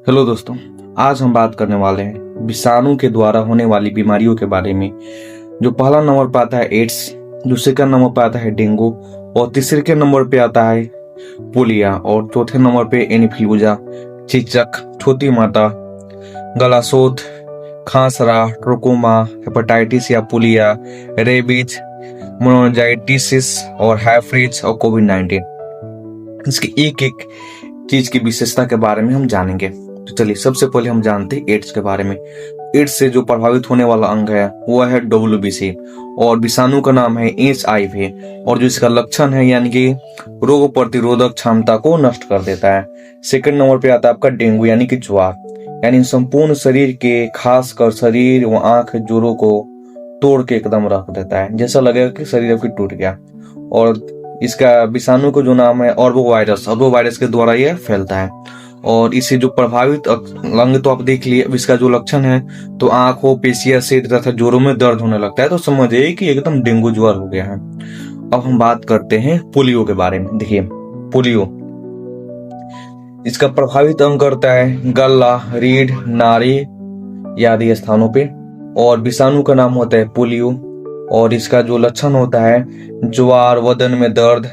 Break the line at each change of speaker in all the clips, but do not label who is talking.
Hello दोस्तों, आज हम बात करने वाले हैं विषाणु के द्वारा होने वाली बीमारियों के बारे में। जो पहला नंबर पे आता है एड्स, दूसरे का नंबर पे आता है डेंगू और तीसरे के नंबर पे आता है पोलिया और चौथे नंबर पे एनीफिलूजा, चेचक, छोटी माता, गलासोत, खांसरा, ट्रोकोमा, हेपेटाइटिस या पोलिया, रेबीज, मोनोजाइटिस और हैफ्रिज और कोविड-19। इसकी एक एक चीज की विशेषता के बारे में हम जानेंगे। तो चलिए, सबसे पहले हम जानते हैं एड्स के बारे में। एड्स से जो प्रभावित होने वाला अंग है वो है WBC और विषाणु का नाम है HIV और जो इसका लक्षण है यानी कि रोग प्रतिरोधक क्षमता को नष्ट कर देता है। सेकंड नंबर पे आता है आपका डेंगू यानी कि ज्वार, यानी संपूर्ण शरीर के खासकर शरीर व आंख जोड़ों को तोड़ के एकदम रख देता है, जैसा लगेगा कि शरीर आपकी टूट गया। और इसका विषाणु का जो नाम है ऑर्बोवायरस के द्वारा यह फैलता है। और इससे जो प्रभावित अंग तो आप देख लिए, इसका जो लक्षण है तो आंखों, पेशियां, सिर तथा जोड़ों में दर्द होने लगता है, तो समझिए कि एकदम डेंगू ज्वर हो गया है। अब हम बात करते हैं पोलियो के बारे में। देखिए, पोलियो इसका प्रभावित अंग करता है गला, रीढ़, नाड़ी आदि स्थानों पे और विषाणु का नाम होता है पोलियो। और इसका जो लक्षण होता है ज्वार, बदन में दर्द,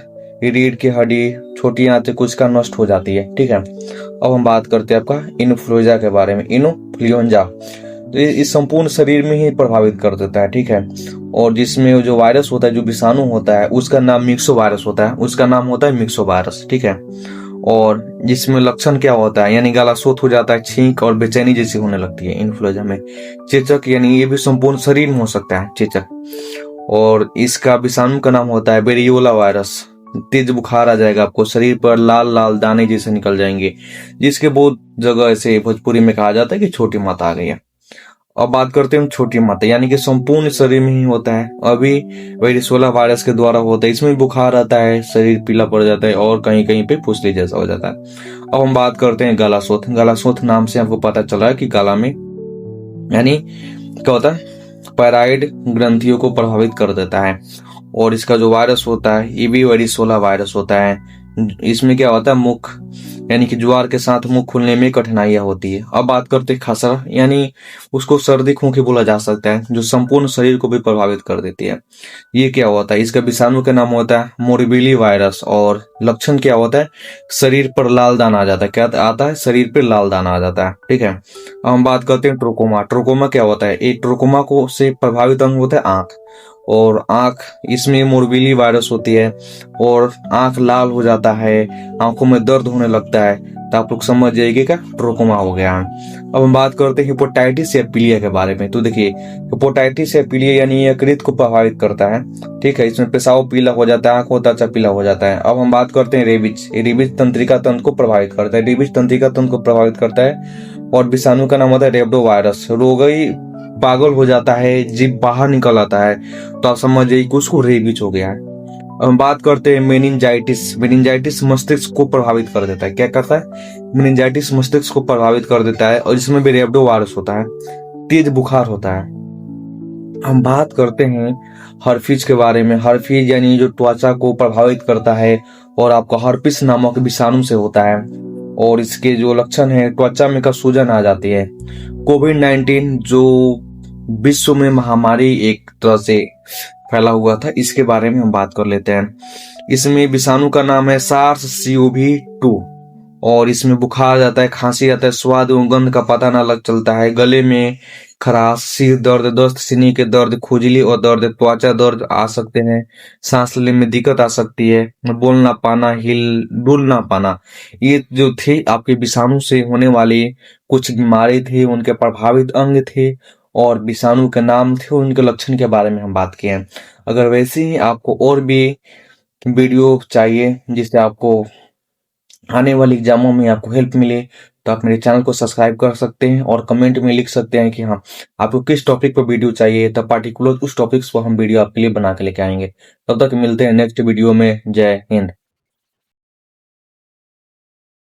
रीढ़ की हड्डी, छोटी आंतें कुछ का नष्ट हो जाती है। ठीक है, अब हम बात करते हैं आपका इन्फ्लुएंजा के बारे में। इन्फ्लुएंजा तो इस संपूर्ण शरीर में ही प्रभावित कर देता है। ठीक है, और जिसमें जो वायरस होता है, जो विषाणु होता है, उसका नाम मिक्सो वायरस होता है, उसका नाम होता है मिक्सो वायरस। ठीक है, और जिसमें लक्षण क्या होता है, यानी गला सोत हो जाता है, छींक और बेचैनी जैसी होने लगती है इन्फ्लुएंजा में। चेचक, यानी ये भी संपूर्ण शरीर में हो सकता है चेचक। और इसका विषाणु का नाम होता है वेरियोला वायरस। तेज बुखार आ जाएगा आपको, शरीर पर लाल लाल दाने जैसे निकल जाएंगे, जिसके बहुत जगह ऐसे भोजपुरी में कहा जाता है कि छोटी माता आ गई है। अब बात करते हैं छोटी माता, यानी कि संपूर्ण शरीर में ही होता है। अभी वेरियोला वायरस के द्वारा होता है, इसमें बुखार आता है, शरीर पीला पड़ जाता है और कहीं कहीं पे फुसली जैसा हो जाता है। अब हम बात करते हैं गलासोथ। गलासोथ नाम से आपको पता चला है कि गला में यानी क्या होता है, पैराइड ग्रंथियों को प्रभावित कर देता है। और इसका जो वायरस होता है ये भी वेरियोला वायरस होता है। इसमें क्या होता है, मुख यानी कि ज्वार के साथ मुख खुलने में कठिनाइयां होती है। अब बात करते हैं खसरा, यानी उसको सर्दी खोखी बोला जा सकता है, जो संपूर्ण शरीर को भी प्रभावित कर देती है। ये क्या होता है, इसका विषाणु का नाम होता है मोरबेली वायरस और लक्षण क्या होता है, शरीर पर लाल दाना आ जाता है। क्या आता है, शरीर पर लाल दाना आ जाता है। ठीक है, अब हम बात करते हैं ट्रोकोमा। ट्रोकोमा क्या होता है, एक ट्रोकोमा को से प्रभावित अंग होता है आंख, और आंख इसमें मोरबेली वायरस होती है और आंख लाल हो जाता है, आंखों में दर्द होने लगता है, तो आप लोग समझ जाइए क्या ट्रोकोमा हो गया है। अब हम बात करते हैं हेपेटाइटिस या पीलिया के बारे में। तो देखिए, हेपेटाइटिस या पीलिया यानी यकृत को प्रभावित करता है। ठीक है, इसमें पेशाब पीला हो जाता है, आंख होता है पीला हो जाता है। अब हम बात करते हैं रेबीज। रेबीज तंत्रिका तंत्र को प्रभावित करता है। रेबीज तंत्रिका तंत्र को प्रभावित करता है और विषाणु का नाम होता है रेबडो वायरस। रोगी पागल हो जाता है, जीभ बाहर निकल आता है, तो आप समझ जाइए कि उसको रेबीज हो गया है। अब हम बात करते हैं मेनिंजाइटिस। मेनिंजाइटिस मस्तिष्क को प्रभावित कर देता है। क्या करता है, मेनिंजाइटिस मस्तिष्क को प्रभावित कर देता है और इसमें भी रेबडो वायरस होता है, तेज बुखार होता है। हम बात करते हैं हर्पीज के बारे में। हर्पीज यानी जो त्वचा को प्रभावित करता है और आपको हर्पिस नामक विषाणु से होता है और इसके जो लक्षण है, त्वचा में का सूजन आ जाती है। कोविड-19 जो विश्व में महामारी एक तरह से फैला हुआ था, इसके बारे में हम बात कर लेते हैं। इसमें विषाणु का नाम है SARS-CoV-2 और इसमें बुखार जाता है, खांसी आता है, स्वाद एवं गंध का पता न लग चलता है, गले में खराश, सिर दर्द, दस्त, सीने के दर्द, खुजली और दर्द, त्वचा दर्द आ सकते हैं, सांस लेने में दिक्कत आ सकती है, बोल ना पाना, हिल डुल ना पाना। ये जो थे आपके विषाणु से होने वाली कुछ बीमारी थे, उनके प्रभावित अंग थे और विषाणु के नाम थे, उनके लक्षण के बारे में हम बात किए हैं। अगर वैसे ही आपको और भी वीडियो चाहिए जिससे आपको आने वाली एग्जामों में आपको हेल्प मिले, तो आप मेरे चैनल को सब्सक्राइब कर सकते हैं और कमेंट में लिख सकते हैं कि हाँ आपको किस टॉपिक पर वीडियो चाहिए, तब पार्टिकुलर उस टॉपिक्स पर हम वीडियो आपके लिए बना के लेके आएंगे। तब तक मिलते हैं नेक्स्ट वीडियो में। जय हिंद।